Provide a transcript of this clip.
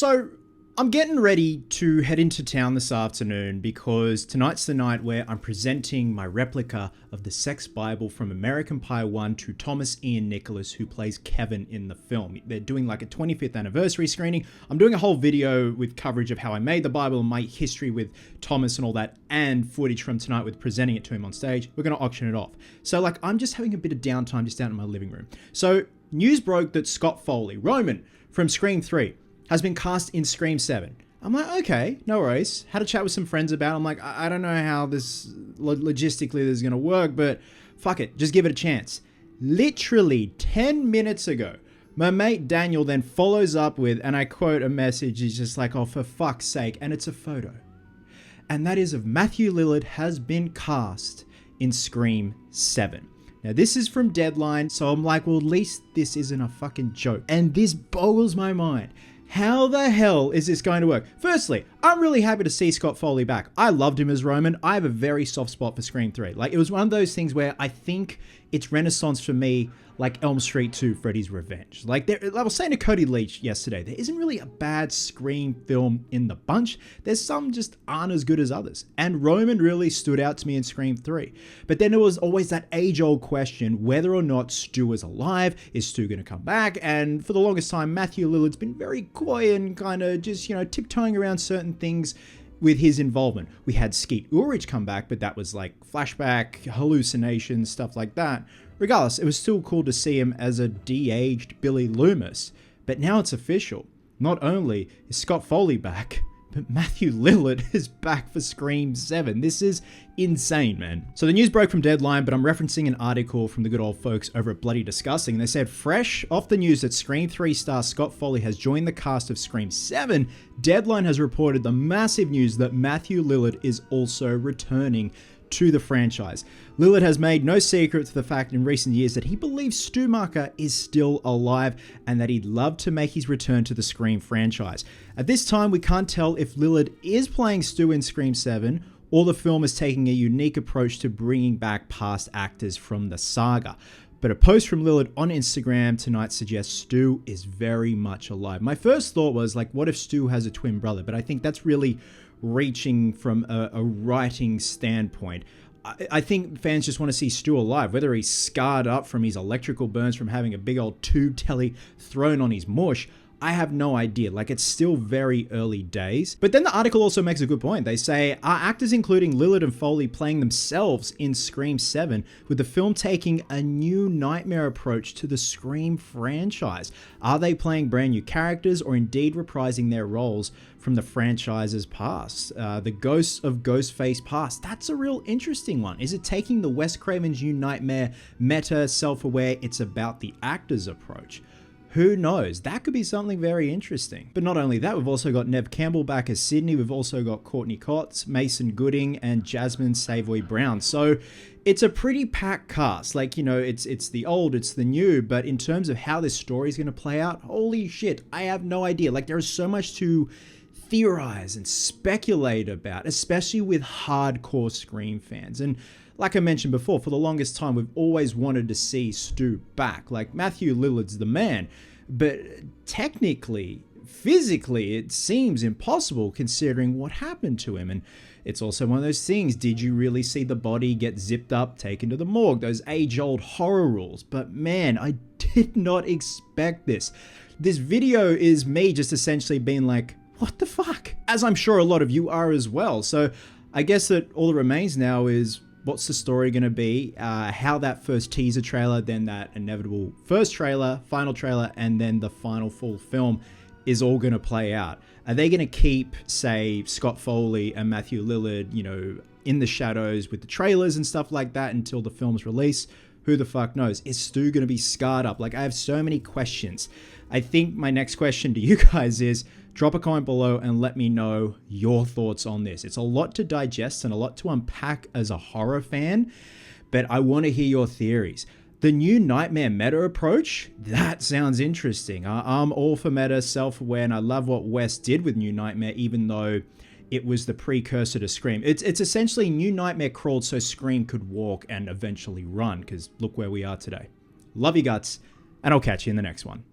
So I'm getting ready to head into town this afternoon because tonight's the night where I'm presenting my replica of the Sex Bible from American Pie 1 to Thomas Ian Nicholas, who plays Kevin in the film. They're doing like a 25th anniversary screening. I'm doing a whole video with coverage of how I made the Bible and my history with Thomas and all that, and footage from tonight with presenting it to him on stage. We're going to auction it off. So like, I'm just having a bit of downtime just down in my living room. So news broke that Scott Foley, Roman from Scream 3, has been cast in Scream 7. I'm like, okay, no worries. Had a chat with some friends about it. I'm like, I don't know how this logistically this is going to work, but fuck it, just give it a chance. Literally 10 minutes ago, my mate Daniel then follows up with, and I quote a message, he's just like, oh, for fuck's sake, and it's a photo. And that is of Matthew Lillard has been cast in Scream 7. Now, this is from Deadline, so I'm like, well, at least this isn't a fucking joke. And this boggles my mind. How the hell is this going to work? Firstly, I'm really happy to see Scott Foley back. I loved him as Roman. I have a very soft spot for Scream 3. Like, it was one of those things where I think it's renaissance for me, like Elm Street 2, Freddy's Revenge. Like, I was saying to Cody Leach yesterday, there isn't really a bad Scream film in the bunch. There's some just aren't as good as others. And Roman really stood out to me in Scream 3. But then there was always that age-old question whether or not Stu is alive. Is Stu going to come back? And for the longest time, Matthew Lillard's been very coy and kind of just, you know, tiptoeing around certain things with his involvement. We had Skeet Ulrich come back, but that was like flashback, hallucinations, stuff like that. Regardless, it was still cool to see him as a de-aged Billy Loomis. But now it's official. Not only is Scott Foley back, but Matthew Lillard is back for Scream 7. This is insane, man. So the news broke from Deadline, but I'm referencing an article from the good old folks over at Bloody Disgusting. They said, fresh off the news that Scream 3 star Scott Foley has joined the cast of Scream 7, Deadline has reported the massive news that Matthew Lillard is also returning to the franchise. Lillard has made no secret to the fact in recent years that he believes Stu Macher is still alive and that he'd love to make his return to the Scream franchise. At this time, we can't tell if Lillard is playing Stu in Scream 7 or the film is taking a unique approach to bringing back past actors from the saga. But a post from Lillard on Instagram tonight suggests Stu is very much alive. My first thought was like, what if Stu has a twin brother? But I think that's really reaching from a writing standpoint. I think fans just want to see Stu alive, whether he's scarred up from his electrical burns from having a big old tube telly thrown on his mush. I have no idea. Like, it's still very early days. But then the article also makes a good point. They say, are actors including Lillard and Foley playing themselves in Scream 7, with the film taking a new nightmare approach to the Scream franchise? Are they playing brand new characters or indeed reprising their roles from the franchise's past? The Ghosts of Ghostface Past. That's a real interesting one. Is it taking the Wes Craven's New Nightmare meta, self-aware, it's about the actor's approach? Who knows? That could be something very interesting. But not only that, we've also got Neve Campbell back as Sydney. We've also got Courtney Cox, Mason Gooding, and Jasmine Savoy Brown. So it's a pretty packed cast. Like, you know, it's the old, it's the new. But in terms of how this story is going to play out, holy shit, I have no idea. Like, there is so much to theorize and speculate about, especially with hardcore Scream fans. And like I mentioned before, for the longest time, we've always wanted to see Stu back. Like, Matthew Lillard's the man. But technically, physically, it seems impossible considering what happened to him. And it's also one of those things, did you really see the body get zipped up, taken to the morgue? Those age-old horror rules. But man, I did not expect this. This video is me just essentially being like, what the fuck? As I'm sure a lot of you are as well. So I guess that all that remains now is, what's the story going to be? How that first teaser trailer, then that inevitable first trailer, final trailer, and then the final full film is all going to play out. Are they going to keep, say, Scott Foley and Matthew Lillard, you know, in the shadows with the trailers and stuff like that until the film's release? Who the fuck knows? Is Stu going to be scarred up? Like, I have so many questions. I think my next question to you guys is, drop a comment below and let me know your thoughts on this. It's a lot to digest and a lot to unpack as a horror fan, but I want to hear your theories. The new Nightmare meta approach, that sounds interesting. I'm all for meta, self-aware, and I love what Wes did with New Nightmare, even though it was the precursor to Scream. It's essentially New Nightmare crawled so Scream could walk and eventually run, because look where we are today. Love you guts, and I'll catch you in the next one.